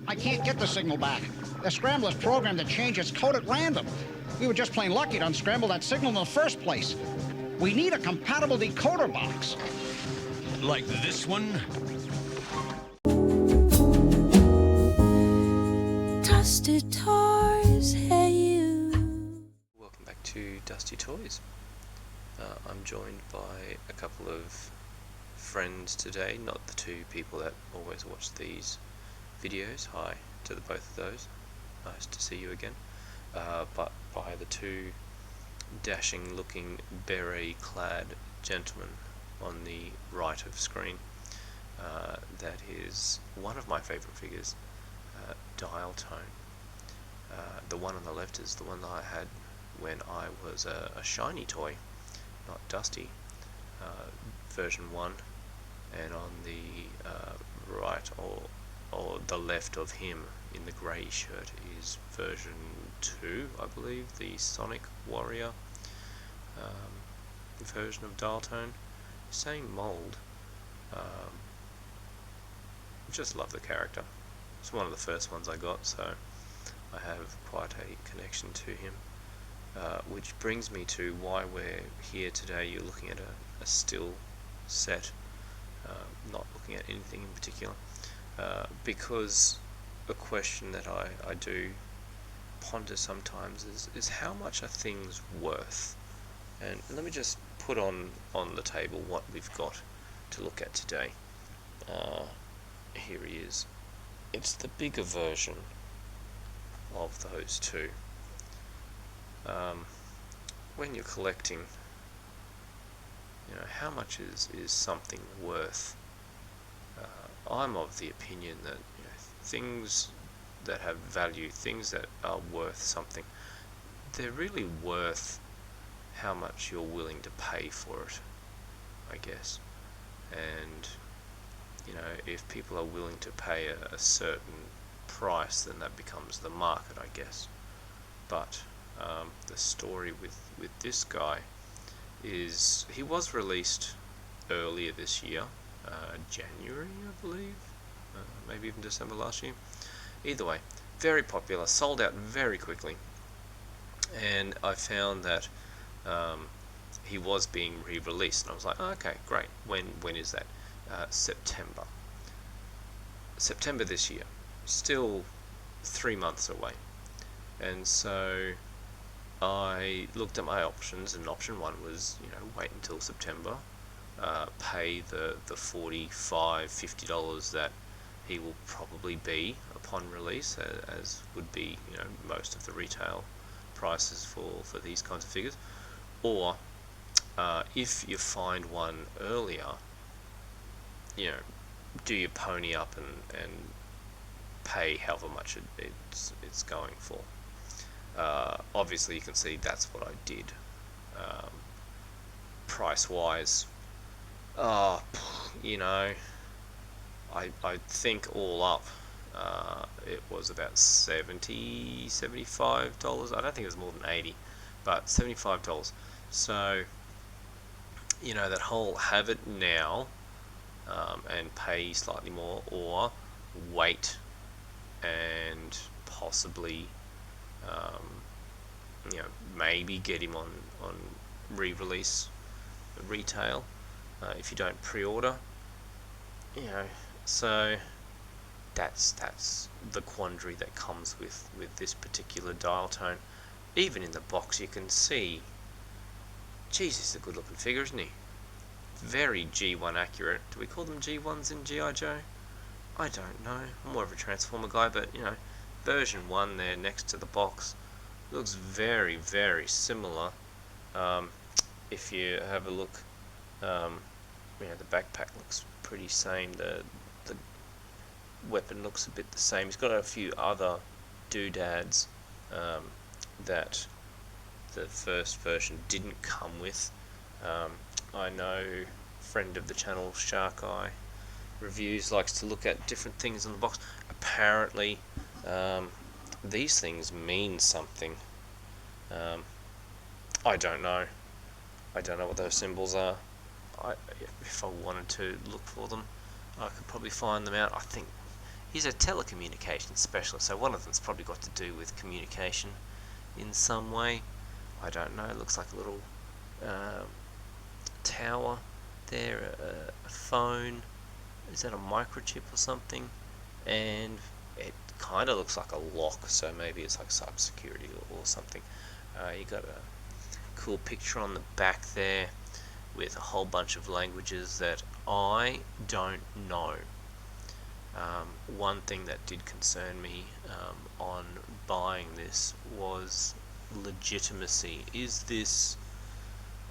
I can't get the signal back. The scrambler's programmed to change its code at random. We were just plain lucky to unscramble that signal in the first place. We need a compatible decoder box. Like this one? Dusty Toys, hey you. Welcome back to Dusty Toys. I'm joined by a couple of friends today, not the two people that always watch these videos. Hi to the both of those. Nice to see you again. But by the two dashing looking beret clad gentlemen on the right of screen. That is one of my favourite figures, Dial Tone. The one on the left is the one that I had when I was a shiny toy, not Dusty, version 1, and on the right or the left of him in the grey shirt is version 2, I believe, the Sonic Warrior version of Dial Tone. Same mould. Just love the character. It's one of the first ones I got, so I have quite a connection to him. Which brings me to why we're here today. You're looking at a still set, not looking at anything in particular, because a question that I do ponder sometimes is how much are things worth? And let me just put on the table what we've got to look at today. Here he is. It's the bigger version of those two. When you're collecting, how much is something worth? I'm of the opinion that things that have value, things that are worth something, they're really worth how much you're willing to pay for it, I guess. And if people are willing to pay a certain price, then that becomes the market, I guess. But the story with this guy is he was released earlier this year, January, I believe, maybe even December last year. Either way, very popular, sold out very quickly, and I found that he was being re-released, and I was like, oh, okay, great. When is that? September this year. Still 3 months away. And so I looked at my options, and option 1 was, wait until September, pay the $45, $50 that he will probably be upon release, as would be, most of the retail prices for these kinds of figures. Or if you find one earlier, do you pony up and pay however much it's going for. Obviously you can see that's what I did. Price wise, I think all up it was about $75. I don't think it was more than 80, but $75. So that whole have it now and pay slightly more, or wait and possibly maybe get him on re-release retail if you don't pre-order, so that's the quandary that comes with this particular Dial Tone. Even in the box you can see, Jesus, a good looking figure, isn't he? Very G1 accurate. Do we call them G1s in G.I. Joe? I don't know. I'm more of a Transformer guy, but version 1 there next to the box looks very, very similar. If you have a look, the backpack looks pretty same. The weapon looks a bit the same. He's got a few other doodads that the first version didn't come with. I know friend of the channel, Shark Eye Reviews, likes to look at different things in the box. Apparently these things mean something. I don't know what those symbols are. If I wanted to look for them, I could probably find them out. I think He's a telecommunications specialist, so one of them's probably got to do with communication in some way. I don't know. It looks like a little tower there, a phone. Is that a microchip or something? And it kind of looks like a lock, so maybe it's like cybersecurity or something. You got a cool picture on the back there with a whole bunch of languages that I don't know. One thing that did concern me on buying this was legitimacy. Is this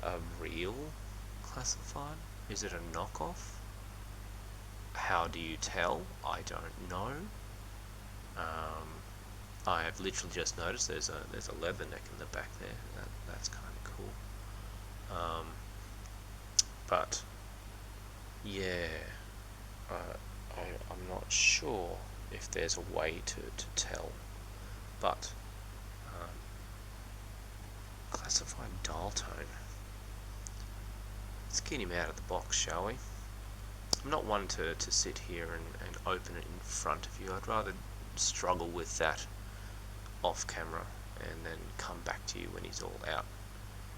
a real classified? Is it a knockoff? How do you tell? I don't know. I have literally just noticed there's a leather neck in the back there. That's kind of cool. But yeah, I'm not sure if there's a way to tell. But classified dial tone. Let's get him out of the box, shall we? I'm not one to sit here and open it in front of you. I'd rather struggle with that off camera and then come back to you when he's all out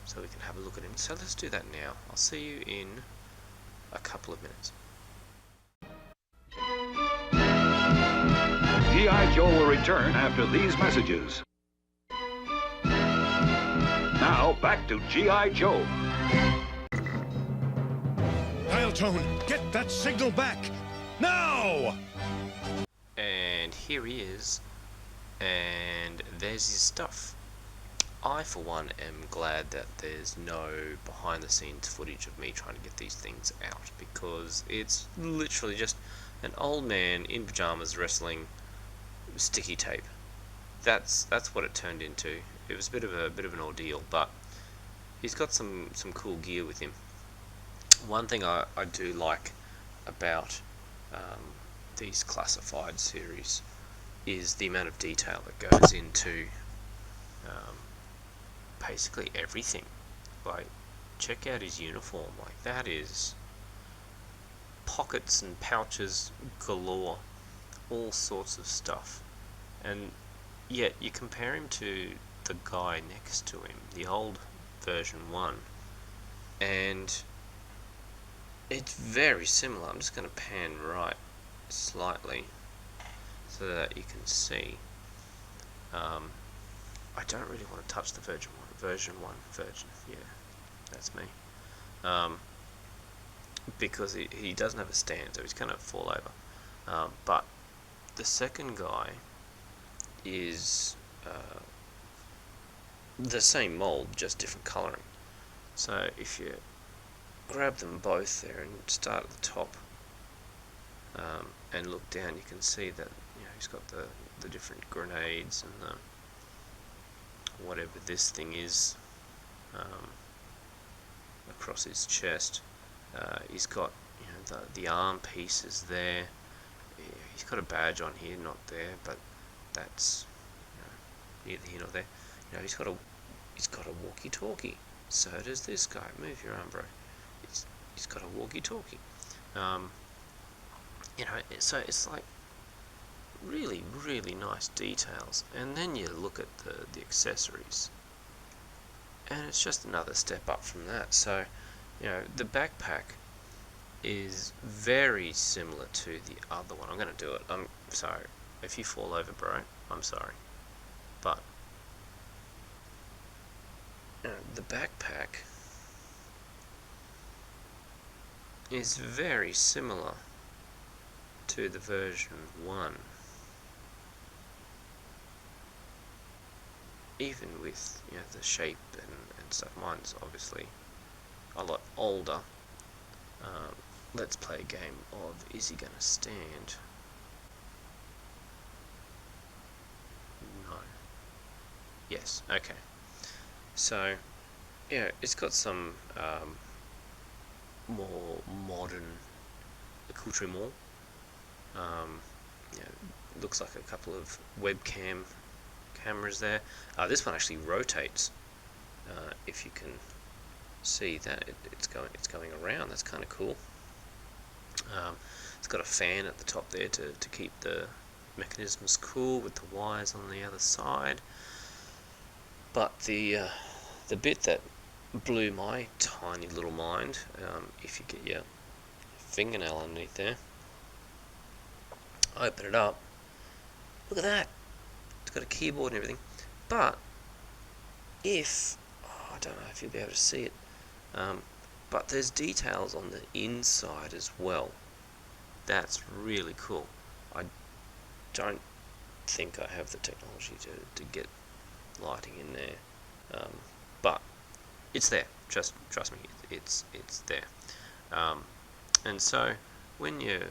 so we can have a look at him. So let's do that now. I'll see you in a couple of minutes. G.I. Joe will return after these messages. Now, back to G.I. Joe. Dial tone, get that signal back! Now! And here he is, and there's his stuff. I, for one, am glad that there's no behind-the-scenes footage of me trying to get these things out, because it's literally just an old man in pajamas wrestling sticky tape. That's what it turned into. It was a bit of an ordeal, but he's got some cool gear with him. One thing I do like about these classified series is the amount of detail that goes into basically everything. Like, check out his uniform. Like, that is pockets and pouches galore, all sorts of stuff. And yet you compare him to the guy next to him, the old version 1, and it's very similar. I'm just going to pan right slightly so that you can see. I don't really want to touch the version 1, yeah, that's me. Because he doesn't have a stand, so he's going to fall over. But the second guy is the same mold, just different colouring. So if you grab them both there and start at the top and look down, you can see that he's got the different grenades and the whatever this thing is across his chest. He's got the arm pieces there. He's got a badge on here, not there, but that's neither here nor there. He's got a walkie-talkie. So does this guy. Move your arm, bro. He's got a walkie-talkie. So it's like really, really nice details. And then you look at the accessories, and it's just another step up from that. So, the backpack is very similar to the other one. I'm going to do it. I'm sorry. If you fall over, bro, I'm sorry. But the backpack is very similar to the version 1. Even with the shape and stuff. Mine's obviously a lot older. Let's play a game of is he gonna stand? No. Yes. Okay. So it's got some more modern accoutrement. Looks like a couple of webcam cameras there. This one actually rotates. If you can see that it's going around. That's kind of cool. It's got a fan at the top there to keep the mechanisms cool with the wires on the other side. But the bit that blew my tiny little mind, if you get your fingernail underneath there, open it up, look at that, it's got a keyboard and everything. But I don't know if you'll be able to see it, but there's details on the inside as well. That's really cool. I don't think I have the technology to get lighting in there, but it's there. Trust me, it's there. And so when you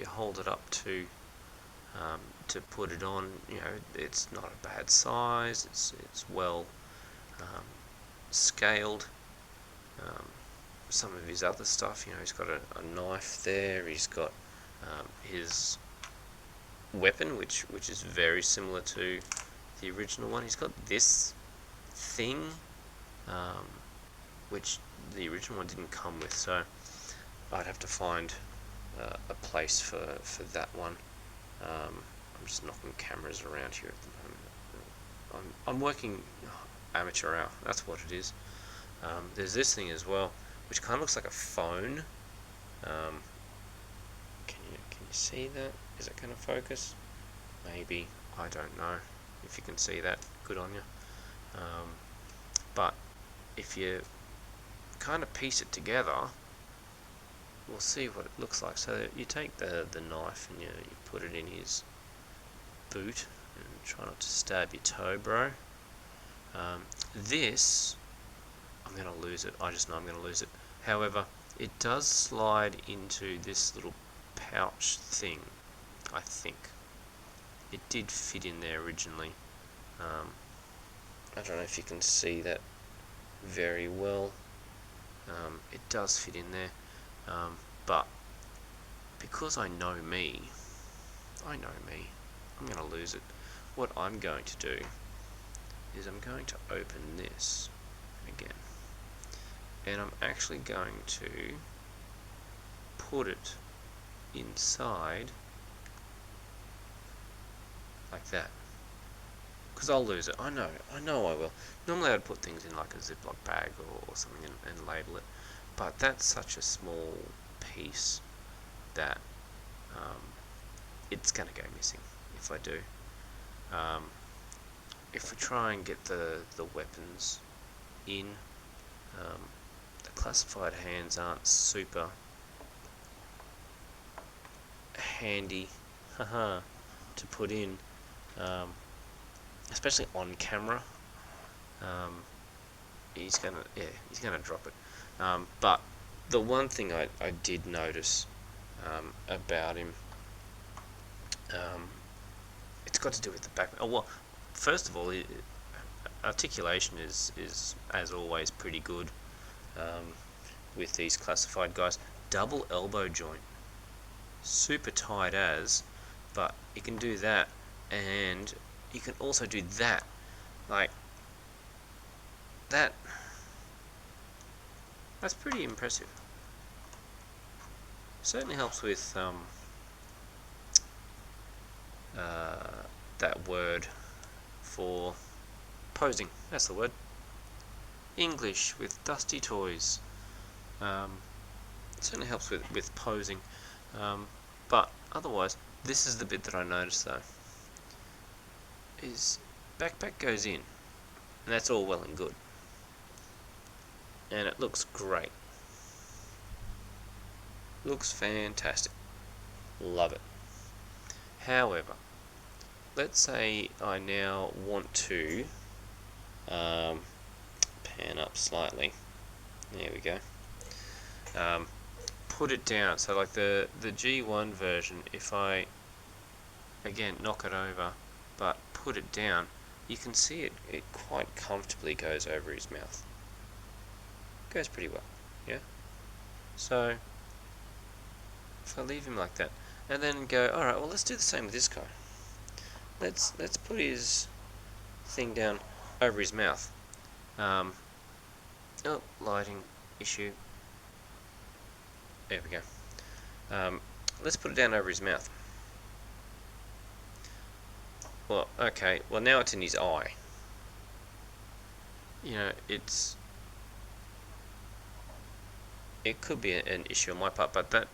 hold it up to put it on, it's not a bad size. It's well scaled. Some of his other stuff, he's got a knife there. He's got his weapon, which is very similar to the original one. He's got this thing, which the original one didn't come with, so I'd have to find a place for that one. I'm just knocking cameras around here at the moment. I'm working amateur hour, that's what it is. There's this thing as well, which kind of looks like a phone. Can you see that? Is it going to focus? Maybe, I don't know. If you can see that, good on you. But if you kind of piece it together, we'll see what it looks like. So you take the knife and you put it in his boot, and try not to stab your toe, bro. This, I'm going to lose it. I just know I'm going to lose it. However, it does slide into this little pouch thing, I think. It did fit in there originally. I don't know if you can see that very well. It does fit in there, but because I know me, I'm going to lose it. What I'm going to do is I'm going to open this again, and I'm actually going to put it inside like that, because I'll lose it. I know I will. Normally I'd put things in like a Ziploc bag or something and label it, but that's such a small piece that it's going to go missing if I do. If we try and get the weapons in, the classified hands aren't super handy to put in, especially on camera. He's gonna drop it. But the one thing I did notice about him, it's got to do with the back. Oh, well, first of all, articulation is as always pretty good with these classified guys. Double elbow joint, super tight as, but you can do that, and you can also do that, like that. That's pretty impressive. Certainly helps with that word for posing. That's the word. English with dusty toys. It certainly helps with posing. But otherwise, this is the bit that I noticed though. Is backpack goes in, and that's all well and good. And it looks great. Looks fantastic. Love it. However, let's say I now want to pan up slightly. There we go. Put it down. So like the G1 version, if I again knock it over but put it down, you can see it quite comfortably goes over his mouth. Goes pretty well, yeah? So if I leave him like that and then go, alright, well let's do the same with this guy. Let's put his thing down over his mouth. Oh, lighting issue. There we go. Let's put it down over his mouth. Well, okay. Well, now it's in his eye. You know, it could be an issue on my part, but that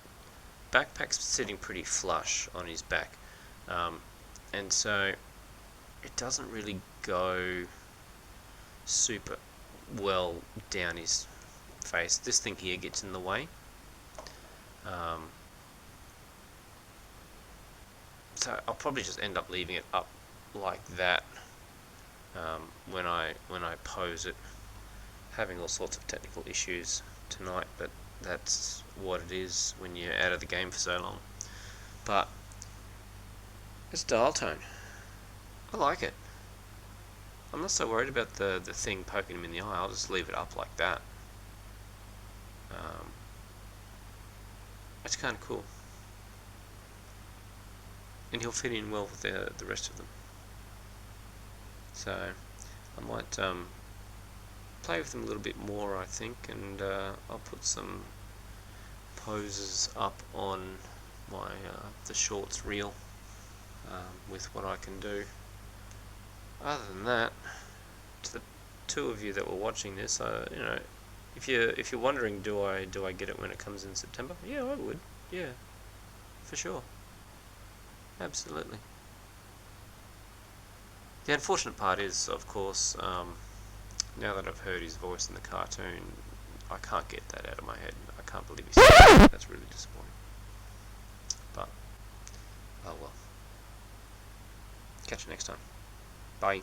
backpack's sitting pretty flush on his back, and so it doesn't really go super well down his face. This thing here gets in the way. So I'll probably just end up leaving it up like that when I pose it. Having all sorts of technical issues tonight, but that's what it is when you're out of the game for so long. But it's dial tone. I like it. I'm not so worried about the thing poking him in the eye. I'll just leave it up like that. It's kind of cool. And he'll fit in well with the rest of them. So I might play with them a little bit more, I think, and I'll put some poses up on my the shorts reel with what I can do. Other than that, to the two of you that were watching this, you know, if you're wondering, do I get it when it comes in September? Yeah, I would. Yeah, for sure. Absolutely. The unfortunate part is, of course, now that I've heard his voice in the cartoon, I can't get that out of my head. I can't believe he's that. That's really disappointing. But, oh well. Catch you next time. Bye.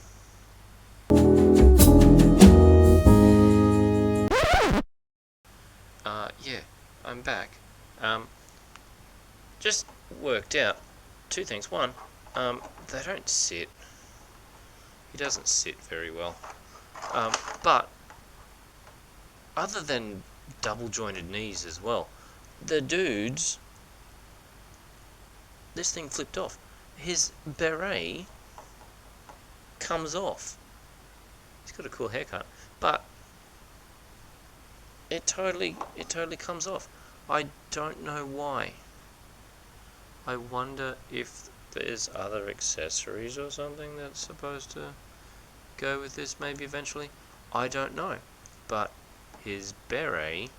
Yeah, I'm back. Just worked out two things. One, they don't sit. He doesn't sit very well. But other than double jointed knees as well, the dude's, this thing flipped off. His beret comes off. He's got a cool haircut, but it totally comes off. I don't know why. I wonder if there's other accessories or something that's supposed to go with this maybe eventually. I don't know. But his beret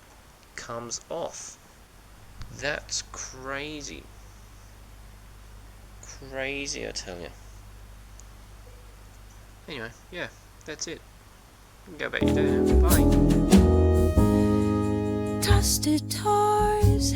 comes off. That's crazy. Crazy, I tell you. Anyway, yeah, that's it. You can go back your day now. Bye. Tossed to toys.